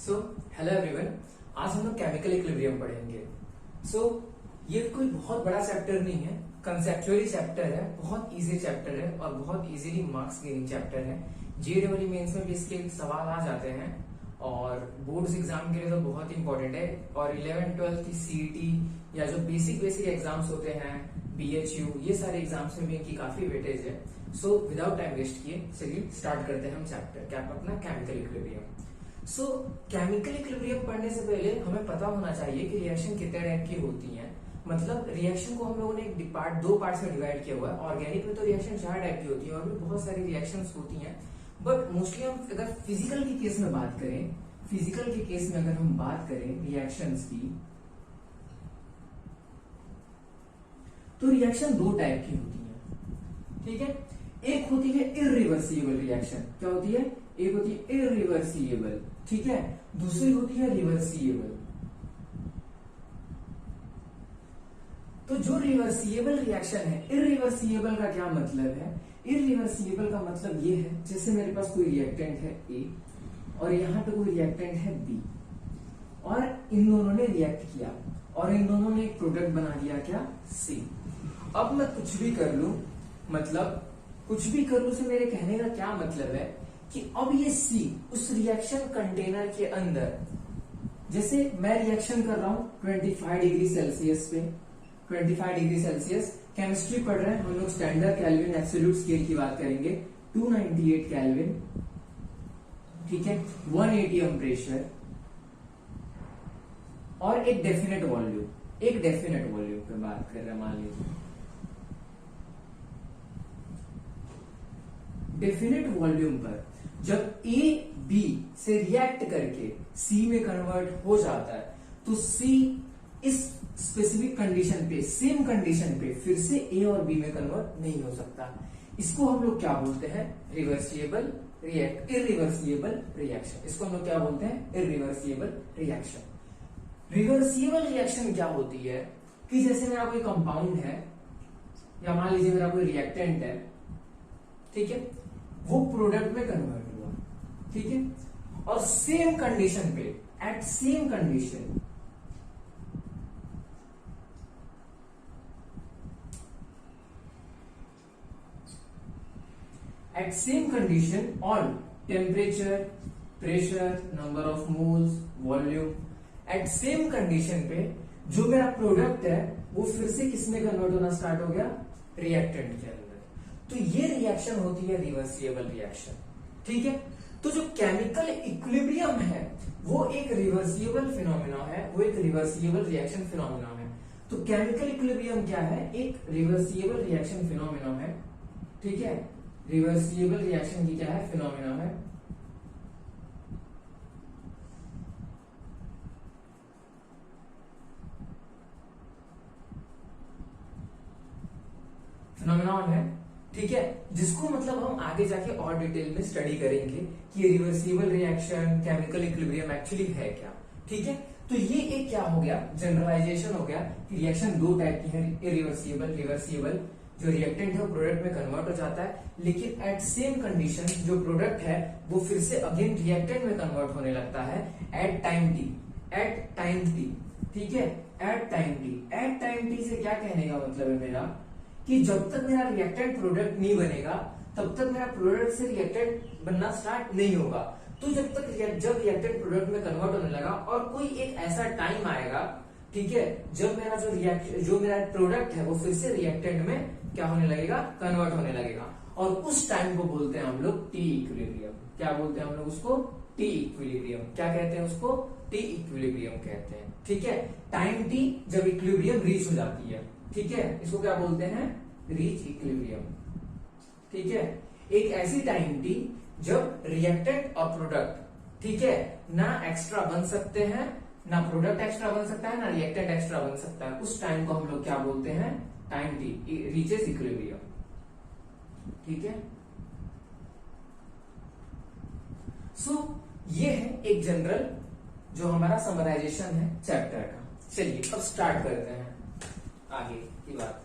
So hello everyone, आज हम लोग केमिकल इक्विलिब्रियम पढ़ेंगे। ये कोई बहुत बड़ा चैप्टर नहीं है, कंसेप्चुअली चैप्टर है, बहुत इजी चैप्टर है और बहुत इजीली मार्क्स गेनिंग चैप्टर है। जेईई मेंस में भी इसके सवाल आ जाते हैं और बोर्ड्स एग्जाम के लिए तो बहुत इंपॉर्टेंट है। और 11th 12th की सीईटी या जो बेसिक एग्जाम्स होते हैं, बीएचयू, ये सारे एग्जाम्स में भी इनकी काफी वेटेज है। सो विदाउट टाइम वेस्ट किए चलिए स्टार्ट करते हैं हम चैप्टर क्या अपना केमिकल इक्विलिब्रियम। केमिकल इक्विलिब्रियम पढ़ने से पहले हमें पता होना चाहिए कि रिएक्शन कितने टाइप की होती हैं। मतलब रिएक्शन को हम लोगों ने दो पार्ट्स में डिवाइड किया हुआ है। ऑर्गेनिक में तो रिएक्शन 4 टाइप की होती है और भी बहुत सारी रिएक्शंस होती हैं, बट मोस्टली हम अगर फिजिकल के केस में बात करें, फिजिकल के केस में अगर हम बात करें रिएक्शंस की, तो रिएक्शन 2 टाइप की होती है। ठीक है, एक होती है इरिवर्सिबल रिएक्शन। क्या होती है? एक होती है इरिवर्सिबल, ठीक है, दूसरी होती है रिवर्सिबल। तो जो रिवर्सिबल रिएक्शन है, इरिवर्सिबल का क्या मतलब है? इरिवर्सिबल का मतलब ये है, जैसे मेरे पास कोई रिएक्टेंट है ए और यहां पे कोई रिएक्टेंट है बी और इन दोनों ने रिएक्ट किया और इन दोनों ने एक प्रोडक्ट बना दिया, क्या? सी। अब मैं कुछ भी कर लू, मतलब कुछ भी कर लू से मेरे कहने का क्या मतलब है कि अब ये सी उस रिएक्शन कंटेनर के अंदर, जैसे मैं रिएक्शन कर रहा हूं 25 डिग्री सेल्सियस पे, 25 डिग्री सेल्सियस, केमिस्ट्री पढ़ रहे हैं हम लोग, स्टैंडर्ड केल्विन एब्सोल्यूट स्केल की बात करेंगे, 298 केल्विन, ठीक है, 180 प्रेशर और एक डेफिनेट वॉल्यूम, एक डेफिनेट वॉल्यूम पे बात कर रहे हैं। मान लीजिए डेफिनेट वॉल्यूम पर जब ए बी से रिएक्ट करके सी में कन्वर्ट हो जाता है, तो सी इस स्पेसिफिक कंडीशन पे, सेम कंडीशन पे फिर से ए और बी में कन्वर्ट नहीं हो सकता। इसको हम लोग क्या बोलते हैं? Irreversible reaction. इसको हम लोग क्या बोलते हैं? Irreversible reaction. रिवर्सिबल रिएक्शन क्या होती है कि जैसे मेरा कोई कंपाउंड है या मान लीजिए मेरा कोई रिएक्टेंट है, ठीक है, वो प्रोडक्ट में कन्वर्ट हुआ, ठीक है, और सेम कंडीशन पे, at same condition, at same condition on temperature, pressure, number of moles, volume, at same condition पे जो मेरा प्रोडक्ट है वो फिर से किसमें कन्वर्ट होना स्टार्ट हो गया? रिएक्टेंट के अंदर। तो ये रिएक्शन होती है रिवर्सिबल रिएक्शन, ठीक है। तो जो केमिकल इक्विलिब्रियम है वो एक रिवर्सिबल फिनोमेना है, वो एक रिवर्सिबल रिएक्शन फिनोमेना है। तो केमिकल इक्विलिब्रियम क्या है? एक रिवर्सिबल रिएक्शन फिनोमेना है, ठीक है। रिवर्सिबल रिएक्शन की क्या है? फिनोमेना है। फिनोमेनॉन है, ठीक है, जिसको मतलब हम आगे जाके और डिटेल में स्टडी करेंगे कि reversible reaction, chemical equilibrium actually है क्या, ठीक है। तो ये एक क्या हो गया? जनरलाइजेशन हो गया कि रिएक्शन 2 टाइप की है, इरिवर्सिबल, रिवर्सिबल। जो रिएक्टेंट है वो प्रोडक्ट में कन्वर्ट हो जाता है, लेकिन एट सेम कंडीशन जो प्रोडक्ट है वो फिर से अगेन रिएक्टेंट में कन्वर्ट होने लगता है at time T, at time T, ठीक है, at time T. At time T से क्या कहने का मतलब है मेरा कि जब तक मेरा रिएक्टेंट प्रोडक्ट नहीं बनेगा तब तक मेरा प्रोडक्ट से रिएक्टेंट बनना स्टार्ट नहीं होगा। तो जब रिएक्टेंट प्रोडक्ट में कन्वर्ट होने लगा और कोई एक ऐसा टाइम आएगा, ठीक है, जब मेरा जो मेरा प्रोडक्ट है वो फिर से रिएक्टेंट में क्या होने लगेगा? कन्वर्ट होने लगेगा। और उस टाइम को बोलते हैं हम लोग टी इक्विलिब्रियम। क्या बोलते हैं हम लोग उसको? T equilibrium. क्या कहते हैं उसको? टी इक्विलिब्रियम कहते हैं, ठीक है। टाइम टी जब इक्विलिब्रियम रीच हो जाती है, ठीक है, इसको क्या बोलते हैं? रीच इक्विलिब्रियम, ठीक है। एक ऐसी टाइम टी जब रिएक्टेंट और प्रोडक्ट, ठीक है, ना एक्स्ट्रा बन सकते हैं, ना प्रोडक्ट एक्स्ट्रा बन सकता है, ना रिएक्टेंट एक्स्ट्रा बन सकता है। उस टाइम को हम लोग क्या बोलते हैं? टाइम टी रीचेस इक्विलिब्रियम, ठीक है। ये है एक जनरल जो हमारा समराइजेशन है चैप्टर का। चलिए अब स्टार्ट करते हैं आगे की बात।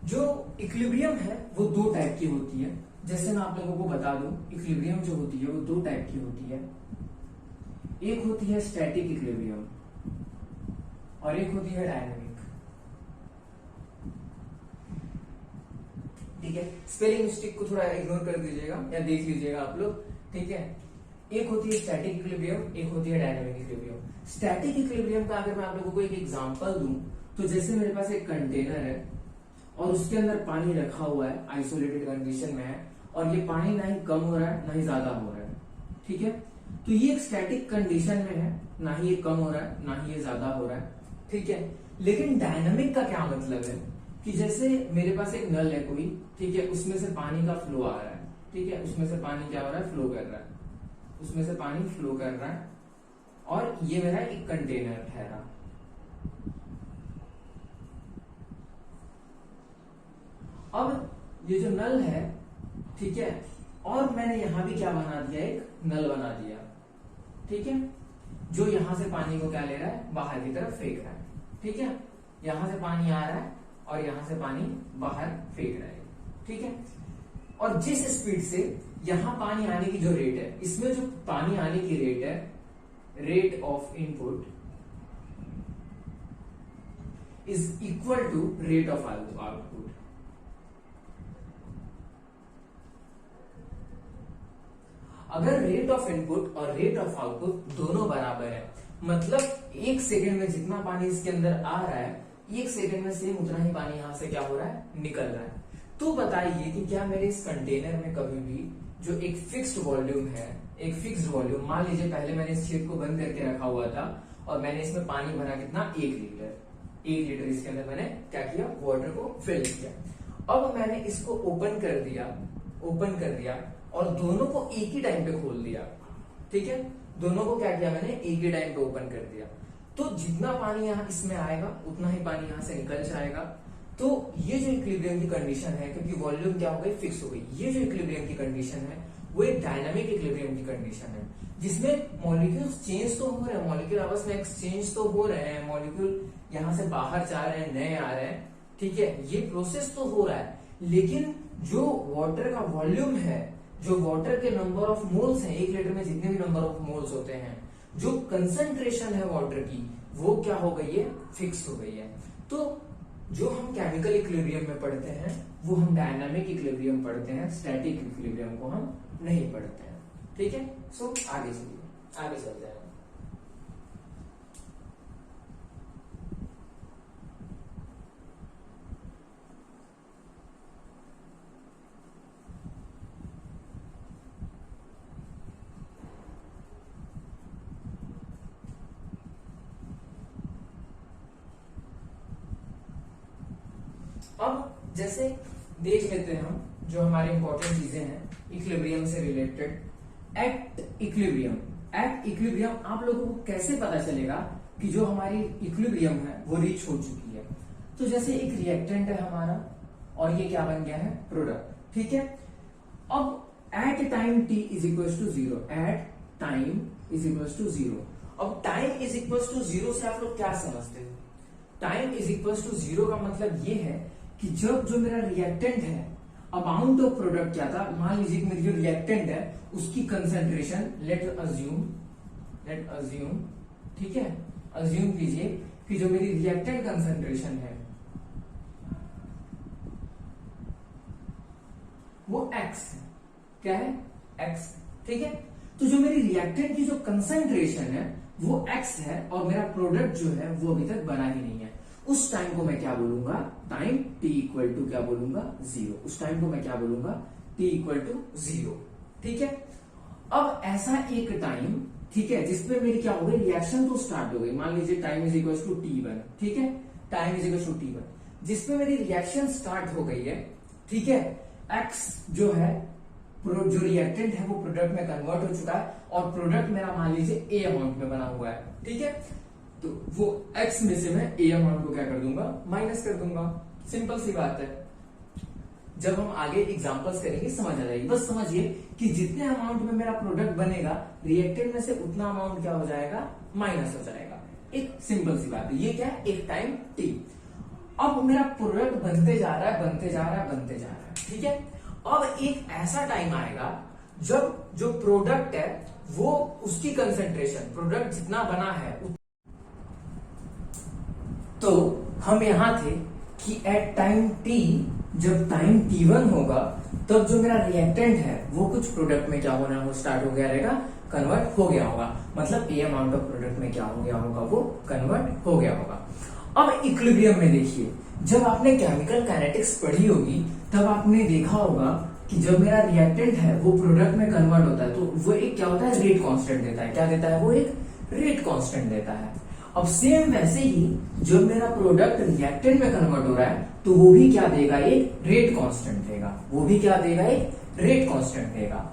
जो इक्विलिब्रियम है वो दो टाइप की होती है। जैसे मैं आप लोगों को बता दूं, इक्विलिब्रियम जो होती है वो दो टाइप की होती है। एक होती है स्टैटिक इक्विलिब्रियम और एक होती है डायनामिक। ठीक है, स्पेलिंग मिस्टेक को थोड़ा इग्नोर कर दीजिएगा या देख लीजिएगा आप लोग। ठीक है, एक होती है स्टैटिक इक्विलिब्रियम, एक होती है डायनामिक इक्विलिब्रियम। स्टैटिक इक्विलिब्रियम का अगर मैं आप लोगों को एक एग्जांपल दूं, तो जैसे मेरे पास एक कंटेनर है और उसके अंदर पानी रखा हुआ है, आइसोलेटेड कंडीशन में है, और ये पानी ना ही कम हो रहा है ना ही ज्यादा हो रहा है। ठीक है, तो ये एक स्टैटिक कंडीशन में है, ना ही ये कम हो रहा है ना ही ये ज्यादा हो रहा है। ठीक है, लेकिन डायनामिक का क्या मतलब है कि जैसे मेरे पास एक नल है कोई, ठीक है, उसमें से पानी का फ्लो आ रहा है। ठीक है, उसमें से पानी क्या हो रहा है, फ्लो कर रहा है, उसमें से पानी फ्लो कर रहा है, और ये मेरा एक कंटेनर ठहरा। अब ये जो नल है, ठीक है, और मैंने यहां भी क्या बना दिया, एक नल बना दिया। ठीक है, जो यहां से पानी को क्या ले रहा है, बाहर की तरफ फेंक रहा है। ठीक है, यहां से पानी आ रहा है और यहां से पानी बाहर फेंक रहा है। ठीक है, और जिस स्पीड से यहां पानी आने की जो रेट है, इसमें जो पानी आने की रेट है, rate of input is equal to rate of output. अगर रेट ऑफ इनपुट और रेट ऑफ आउटपुट दोनों बराबर है, मतलब एक सेकंड में जितना पानी इसके अंदर आ रहा है, एक सेकंड में सेम उतना ही पानी यहां से क्या हो रहा है, निकल रहा है। तो बताइए कि क्या मेरे इस कंटेनर में कभी भी जो एक फिक्स्ड वॉल्यूम है, एक फिक्स्ड वॉल्यूम, मान लीजिए पहले मैंने इस छेद को बंद करके रखा हुआ था और मैंने इसमें पानी भरा कितना, 1 लीटर। 1 लीटर इसके अंदर मैंने क्या किया, वाटर को फिल किया। अब मैंने इसको ओपन कर दिया और दोनों को एक ही टाइम पे खोल दिया। ठीक है, दोनों को क्या किया मैंने, एक ही टाइम पे ओपन कर दिया। तो जितना पानी यहाँ इसमें आएगा उतना ही पानी यहाँ से निकल जाएगा। तो ये जो इक्विलिब्रियम की कंडीशन है, क्योंकि वॉल्यूम क्या हो गई, फिक्स हो गई, ये जो इक्विलिब्रियम की कंडीशन है वो एक डायनामिक इक्विलिब्रियम की कंडीशन है, जिसमें मॉलिक्यूल्स चेंज तो हो रहे हैं, मॉलिक्यूल आपस में एक्सचेंज तो हो रहे हैं, मॉलिक्यूल यहाँ से बाहर जा रहे हैं, नए आ रहे हैं। ठीक है, ये प्रोसेस तो हो रहा है, लेकिन जो वाटर का वॉल्यूम है, जो वाटर के नंबर ऑफ मोल्स हैं, 1 लीटर में जितने भी नंबर ऑफ मोल्स होते हैं, जो कंसंट्रेशन है वाटर की, वो क्या हो गई है, फिक्स हो गई है। तो जो हम केमिकल इक्विलिब्रियम में पढ़ते हैं वो हम डायनामिक इक्विलिब्रियम पढ़ते हैं, स्टैटिक इक्विलिब्रियम को हम नहीं पढ़ते हैं। ठीक है, सो आगे चलते हैं। अब जैसे देख लेते हैं हम जो हमारे इंपॉर्टेंट चीजें हैं इक्विलिब्रियम से रिलेटेड। एट इक्विलिब्रियम आप लोगों को कैसे पता चलेगा कि जो हमारी इक्विलिब्रियम है वो रीच हो चुकी है। तो जैसे एक रिएक्टेंट है हमारा और ये क्या बन गया है, प्रोडक्ट। ठीक है, अब at time t is equal to 0, at time is equal to 0। अब टाइम इज इक्वल टू 0 से आप लोग क्या समझते हो, टाइम इज इक्वल टू 0 का मतलब ये है कि जब जो मेरा रिएक्टेंट है, अमाउंट ऑफ प्रोडक्ट क्या था, मान लीजिए कि मेरी जो रिएक्टेंट है उसकी कंसंट्रेशन, लेट अज्यूम, ठीक है, अज्यूम कीजिए कि जो मेरी रिएक्टेंट कंसंट्रेशन है वो x है। क्या है, x। ठीक है, तो जो मेरी रिएक्टेंट की जो कंसंट्रेशन है वो x है और मेरा प्रोडक्ट जो है वो अभी तक बना ही नहीं है। उस टाइम को मैं क्या बोलूंगा, टाइम t इक्वल टू क्या बोलूंगा, 0। उस टाइम को मैं क्या बोलूंगा, t इक्वल टू 0। ठीक है, अब ऐसा एक टाइम, ठीक है, जिसपे मेरी क्या हो गई, रिएक्शन तो स्टार्ट हो गई। मान लीजिए time is equal to t1, ठीक है, time is equal to t1, जिसपे मेरी रिएक्शन स्टार्ट हो गई है। ठीक है, x जो है, जो रिएक्टेंट है वो प्रोडक्ट में कन्वर्ट हो चुका है और प्रोडक्ट मेरा मान लीजिए a अमाउंट में बना हुआ है। ठीक है, तो वो x में से मैं a अमाउंट को क्या कर दूंगा, माइनस कर दूंगा। सिंपल सी बात है, जब हम आगे एग्जांपल्स करेंगे समझ आ जाएगी। बस समझिए कि जितने अमाउंट में मेरा प्रोडक्ट बनेगा, रिएक्टेंट में से उतना अमाउंट क्या हो जाएगा, माइनस हो जाएगा। एक सिंपल सी बात है, ये क्या है, एक टाइम t। अब मेरा प्रोडक्ट बनते जा रहा है, बनते जा रहा है, बनते जा रहा है, ठीक है। अब एक ऐसा टाइम आएगा जब जो प्रोडक्ट है वो उसकी कंसेंट्रेशन, प्रोडक्ट जितना बना है, तो हम यहां थे कि एट टाइम टी, जब टाइम t1 होगा तब जो मेरा रिएक्टेंट है वो कुछ प्रोडक्ट में क्या होना हो स्टार्ट हो गया रहेगा, कन्वर्ट हो गया होगा। मतलब ए अमाउंट ऑफ प्रोडक्ट में क्या हो गया होगा, वो कन्वर्ट हो गया होगा। अब इक्विलिब्रियम में देखिए, जब आपने केमिकल काइनेटिक्स पढ़ी होगी तब आपने देखा होगा कि जब मेरा रिएक्टेंट है वो प्रोडक्ट में कन्वर्ट होता है तो वो एक क्या होता है, रेट कांस्टेंट देता है। क्या देता है, वो एक रेट कांस्टेंट देता है। अब सेम वैसे ही जब मेरा प्रोडक्ट रिएक्टेंट में कन्वर्ट हो रहा है तो वो भी क्या देगा, एक रेट कांस्टेंट देगा। वो भी क्या देगा, एक रेट कांस्टेंट देगा।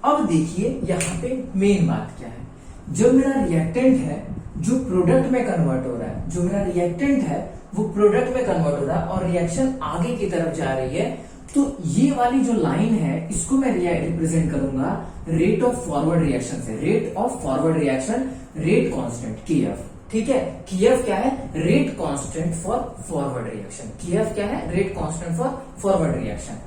अब देखिए यहाँ पे मेन बात क्या है, जब मेरा रिएक्टेंट है जो प्रोडक्ट में कन्वर्ट हो रहा है, जो मेरा रिएक्टेंट है वो प्रोडक्ट में कन्वर्ट हो रहा है और रिएक्शन आगे की तरफ जा रही है, तो ये वाली जो लाइन है इसको मैं रिप्रेजेंट करूंगा रेट ऑफ फॉरवर्ड रिएक्शन से। Rate of forward reaction, rate constant KF, ठीक है। KF क्या है, rate constant for forward reaction. KF क्या है, rate constant for forward reaction.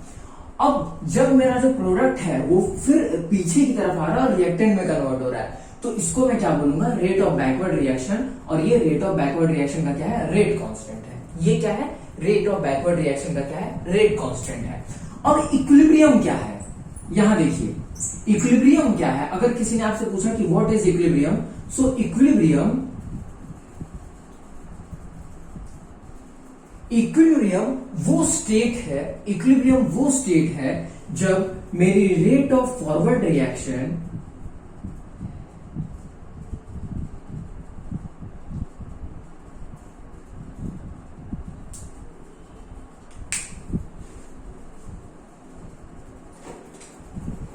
अब जब मेरा जो प्रोडक्ट है वो फिर पीछे की तरफ आ रहा है और रिएक्टेंट में कन्वर्ट हो रहा है, तो इसको मैं क्या बोलूंगा, रेट ऑफ बैकवर्ड रिएक्शन। और ये रेट ऑफ बैकवर्ड रिएक्शन का क्या है, रेट कांस्टेंट है। ये क्या है, रेट ऑफ बैकवर्ड रिएक्शन का क्या है, रेट कांस्टेंट है। अब इक्विलिब्रियम क्या है, यहां देखिए इक्विलिब्रियम क्या है। अगर किसी ने आपसे पूछा कि what is equilibrium, so equilibrium वो स्टेट है, इक्विलिब्रियम वो स्टेट है जब मेरी rate of forward reaction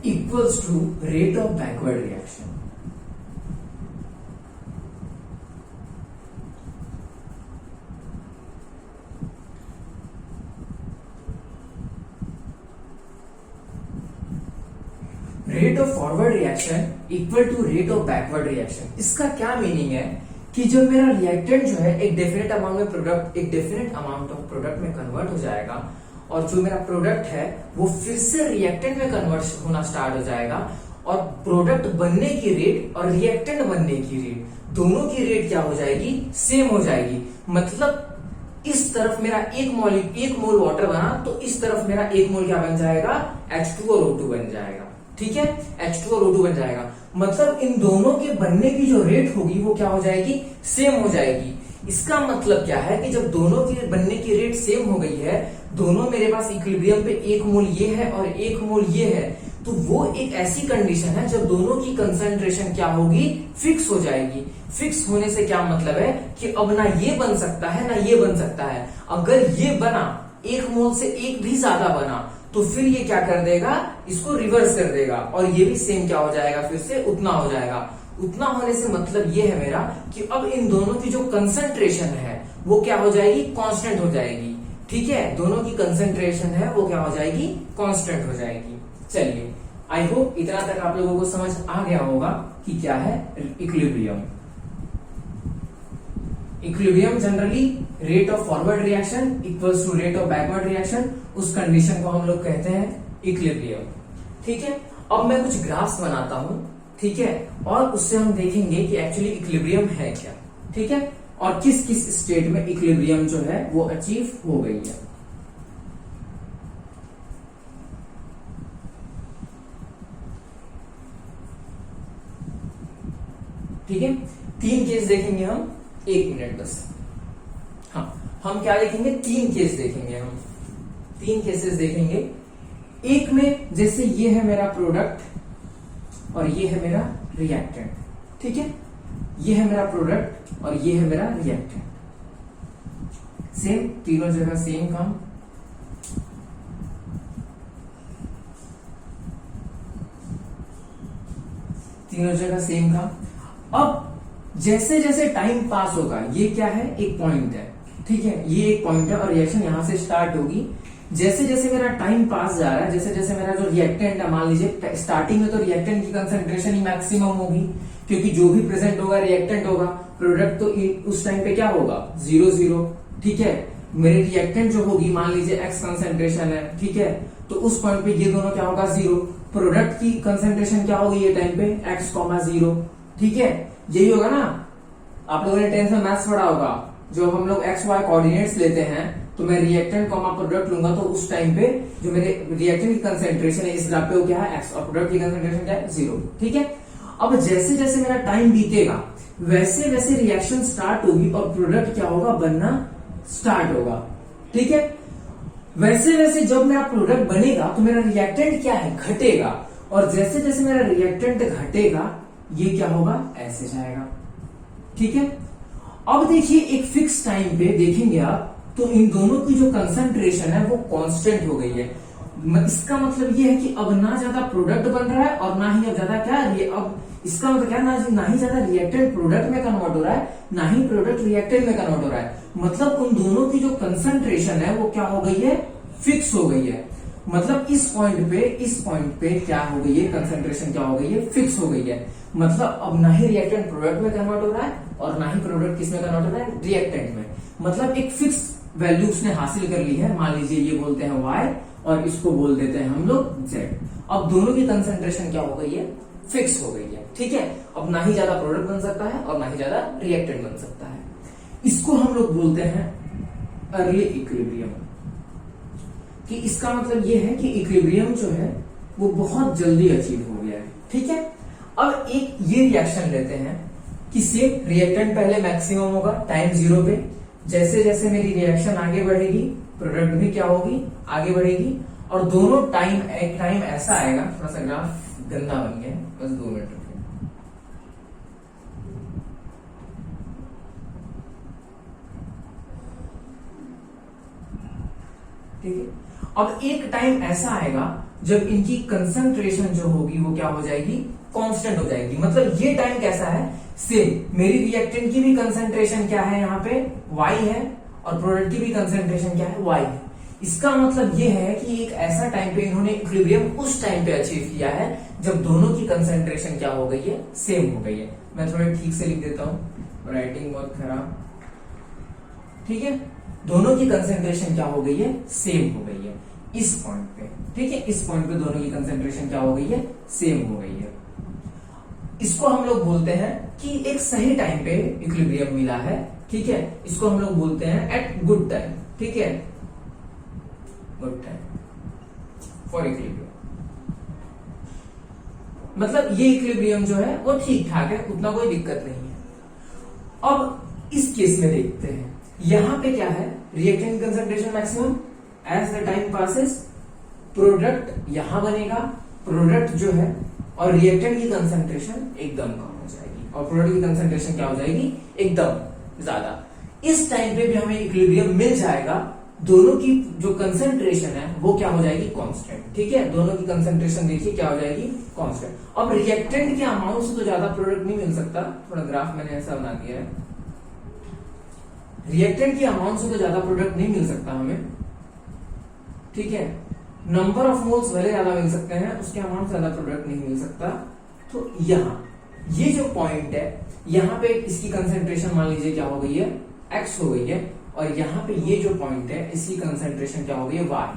equals to rate of backward reaction। Rate of forward reaction equal to rate of backward reaction. इसका क्या मीनिंग है कि जब मेरा रिएक्टेंट जो है एक डेफिनेट अमाउंट में प्रोडक्ट, एक डेफिनेट अमाउंट ऑफ प्रोडक्ट में कन्वर्ट हो जाएगा और जो मेरा प्रोडक्ट है वो फिर से रिएक्टेंट में कन्वर्ट होना स्टार्ट हो जाएगा, और प्रोडक्ट बनने की रेट और रिएक्टेंट बनने की रेट दोनों की रेट क्या हो जाएगी, सेम हो जाएगी। मतलब इस तरफ मेरा एक मोल वाटर बना तो इस तरफ मेरा एक मोल क्या बन जाएगा, H2 और O2 बन जाएगा, ठीक है। H2 और O2 बन जाएगा, मतलब इन दोनों के बनने की जो रेट होगी वो क्या हो जाएगी, सेम हो जाएगी। इसका मतलब क्या है कि जब दोनों की बनने की रेट सेम हो गई है, दोनों मेरे पास इक्विलिब्रियम पे एक मोल ये है और एक मोल ये है, तो वो एक ऐसी कंडीशन है जब दोनों की कंसंट्रेशन क्या होगी, फिक्स हो जाएगी। फिक्स होने से क्या मतलब है कि अब ना ये बन सकता है ना ये बन सकता है। अगर ये बना, एक मोल से एक भी ज्यादा बना, तो फिर ये क्या कर देगा, इसको रिवर्स कर देगा और ये भी सेम क्या हो जाएगा, फिर से उतना हो जाएगा। उतना होने से मतलब ये है मेरा कि अब इन दोनों की जो कंसंट्रेशन है वो क्या हो जाएगी, कांस्टेंट हो जाएगी, ठीक है। दोनों की कंसंट्रेशन है वो क्या हो जाएगी, कांस्टेंट हो जाएगी। चलिए, आई होप इतना तक आप लोगों को समझ आ गया होगा कि क्या है equilibrium. Equilibrium generally rate of forward reaction equals to rate of backward reaction, उस कंडीशन को हम लोग कहते हैं इक्विलिब्रियम, ठीक है। अब मैं कुछ ग्राफ्स बनाता हूं, ठीक है, और उससे हम देखेंगे कि एक्चुअली इक्विलिब्रियम है क्या, ठीक है, और किस किस स्टेट में इक्विलिब्रियम जो है वो अचीव हो गई है। ठीक है, 3 केस देखेंगे हम, 1 मिनट बस। हाँ, हम क्या देखेंगे, 3 केस देखेंगे हम, 3 केसेस देखेंगे। एक में जैसे ये है मेरा प्रोडक्ट और ये है मेरा रिएक्टेंट, ठीक है, ये है मेरा प्रोडक्ट और ये है मेरा रिएक्टेंट। सेम, तीनों जगह सेम काम। तीनों जगह सेम काम। अब जैसे जैसे टाइम पास होगा, ये क्या है, एक पॉइंट है, ठीक है, ये एक पॉइंट है और रिएक्शन यहां से स्टार्ट होगी। जैसे जैसे मेरा टाइम पास जा रहा है, जैसे जैसे मेरा जो रिएक्टेंट है, मान लीजिए स्टार्टिंग में तो रिएक्टेंट की कंसंट्रेशन ही मैक्सिमम होगी, क्योंकि जो भी प्रेजेंट होगा रिएक्टेंट होगा, प्रोडक्ट तो उस टाइम पे क्या होगा, 0 0, ठीक है। मेरे रिएक्टेंट जो होगी, मान लीजिए एक्स कंसेंट्रेशन है, ठीक है, तो उस पॉइंट पे ये दोनों क्या होगा, जीरो। प्रोडक्ट की कंसेंट्रेशन क्या होगी ये टाइम पे, एक्स कॉमा जीरो, ठीक है, यही होगा ना। आप लोगों ने 10th में मैथ्स पढ़ा होगा, जो हम लोग एक्स वाई कोऑर्डिनेट्स लेते हैं, तो मैं रिएक्टेंट कॉमा प्रोडक्ट लूंगा, तो उस टाइम पे जो मेरे रिएक्टेंट की कंसेंट्रेशन है इस ग्राफ पे वो क्या है, एक्स, और प्रोडक्ट की कंसेंट्रेशन क्या है, जीरो, ठीक है। अब जैसे जैसे मेरा टाइम बीतेगा वैसे वैसे रिएक्शन स्टार्ट होगी और प्रोडक्ट क्या होगा, बनना स्टार्ट होगा, ठीक है। वैसे वैसे जब मेरा प्रोडक्ट बनेगा तो मेरा रिएक्टेंट क्या है, घटेगा, और जैसे जैसे मेरा रिएक्टेंट घटेगा ये क्या होगा, ऐसे जाएगा, ठीक है। अब देखिए एक फिक्स टाइम पे देखेंगे आप तो इन दोनों की जो कंसंट्रेशन है वो कांस्टेंट हो गई है। इसका मतलब ये है कि अब ना ज्यादा प्रोडक्ट बन रहा है और ना ही अब ज्यादा क्या, अब इसका मतलब क्या, ना ही ज्यादा रिएक्टेंट प्रोडक्ट में कन्वर्ट हो रहा है, ना ही प्रोडक्ट रिएक्टेंट में कन्वर्ट हो रहा है। मतलब उन दोनों की जो कंसंट्रेशन है वो क्या हो गई है, फिक्स हो गई है। मतलब इस पॉइंट पे क्या हो गई है, कंसंट्रेशन क्या हो गई है, फिक्स हो गई है। मतलब अब ना ही रिएक्टेंट प्रोडक्ट में कन्वर्ट हो रहा है और ना ही प्रोडक्ट किस में कन्वर्ट हो रहा है, रिएक्टेंट में। मतलब एक फिक्स वैल्यू उसने हासिल कर ली है। मान लीजिए ये बोलते हैं y और इसको बोल देते हैं हम लोग z। अब दोनों की कंसंट्रेशन क्या हो गई है, फिक्स हो गई है, ठीक है। अब ना ही ज्यादा प्रोडक्ट बन सकता है और ना ही ज्यादा रिएक्टेंट बन सकता है। इसको हम लोग बोलते हैं अर्ली इक्विलिब्रियम। कि इसका मतलब ये है कि इक्विलिब्रियम जो है वो बहुत जल्दी अचीव हो गया है, ठीक है। अब एक ये रिएक्शन लेते हैं कि सेम रिएक्टेंट पहले मैक्सिमम होगा टाइम जीरो पे, जैसे जैसे मेरी रिएक्शन आगे बढ़ेगी प्रोडक्ट भी क्या होगी, आगे बढ़ेगी, और दोनों एक टाइम ऐसा आएगा, थोड़ा सा ग्राफ गंदा बन गया, बस 2 मिनट रुकिए। ठीक है। अब एक टाइम ऐसा आएगा जब इनकी कंसंट्रेशन जो होगी वो क्या हो जाएगी, कांस्टेंट हो जाएगी। मतलब ये टाइम कैसा है, सेम मेरी रिएक्टेंट की भी कंसंट्रेशन क्या है, यहाँ पे y है, और प्रोडक्ट की भी कंसंट्रेशन क्या है, y है। इसका मतलब ये है कि एक ऐसा टाइम पे इन्होंने इक्विलिब्रियम उस टाइम पे अचीव किया है जब दोनों की कंसंट्रेशन क्या हो गई है, सेम हो गई है। मैं थोड़ा ठीक से लिख देता हूं, राइटिंग बहुत खराब, ठीक है। दोनों की कंसंट्रेशन क्या हो गई है, सेम हो गई है इस पॉइंट पे, ठीक है। इस पॉइंट पे दोनों की कंसंट्रेशन क्या हो गई है, सेम हो गई है। इसको हम लोग बोलते हैं कि एक सही टाइम पे इक्विलिब्रियम मिला है, ठीक है। इसको हम लोग बोलते हैं एट गुड टाइम, ठीक है, गुड टाइम फॉर इक्विलिब्रियम। मतलब ये इक्विलिब्रियम जो है वो ठीक ठाक है, उतना कोई दिक्कत नहीं है। अब इस केस में देखते हैं, यहां पे क्या है, reactant concentration maximum, as the time passes product यहां बनेगा, प्रोडक्ट जो है और रिएक्टेंट की कंसंट्रेशन एकदम कम हो जाएगी, और प्रोडक्ट की कंसंट्रेशन क्या हो जाएगी, एकदम ज्यादा। इस टाइम पे भी हमें इक्विलिब्रियम मिल जाएगा, दोनों की जो कंसंट्रेशन है वो क्या हो जाएगी, कांस्टेंट, ठीक है। दोनों की कंसंट्रेशन देखिए क्या हो जाएगी, कांस्टेंट। अब रिएक्टेंट के अमाउंट से तो ज्यादा प्रोडक्ट नहीं मिल सकता, थोड़ा ग्राफ मैंने ऐसा बना दिया है, रिएक्टेंट की अमाउंट से तो ज्यादा प्रोडक्ट नहीं मिल सकता हमें, ठीक है। नंबर ऑफ मोल्स भले ज्यादा मिल सकते हैं, उसके अमाउंट से ज्यादा प्रोडक्ट नहीं मिल सकता। तो यहां ये जो पॉइंट है, यहां पे इसकी कंसंट्रेशन मान लीजिए क्या हो गई है, x हो गई है, और यहाँ पे ये जो पॉइंट है इसकी कंसंट्रेशन क्या हो गई है, y।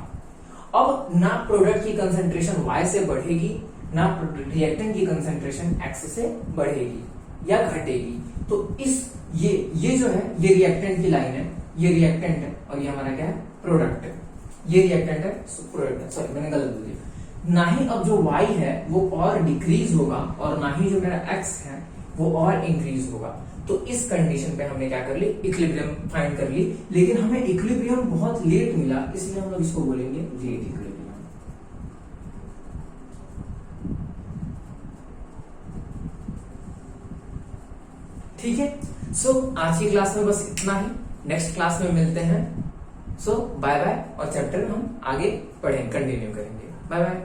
अब ना प्रोडक्ट की कंसंट्रेशन y से बढ़ेगी, ना रिएक्टेंट की कंसंट्रेशन x से बढ़ेगी या घटेगी। तो इस ये जो है ये रिएक्टेंट की लाइन है, ये रिएक्टेंट है और ये हमारा क्या है, प्रोडक्ट है। ये रिएक्टेंट है, प्रोडक्ट है, सॉरी मैंने गलत बोल दिया। ना ही अब जो y है वो और डिक्रीज होगा, और ना ही जो मेरा x है वो और इंक्रीज होगा। तो इस कंडीशन पे हमने क्या कर ली, इक्विलिब्रियम फाइंड कर ली। लेकिन हमें इक्विलिब्रियम बहुत लेट मिला, इसलिए हम लोग इसको बोलेंगे लेट इक्विलिब्रियम। ठीक है। सो आज की क्लास में बस इतना ही, नेक्स्ट क्लास में मिलते हैं। सो बाय बाय, और चैप्टर हम आगे पढ़ेंगे, कंटिन्यू करेंगे। Bye bye.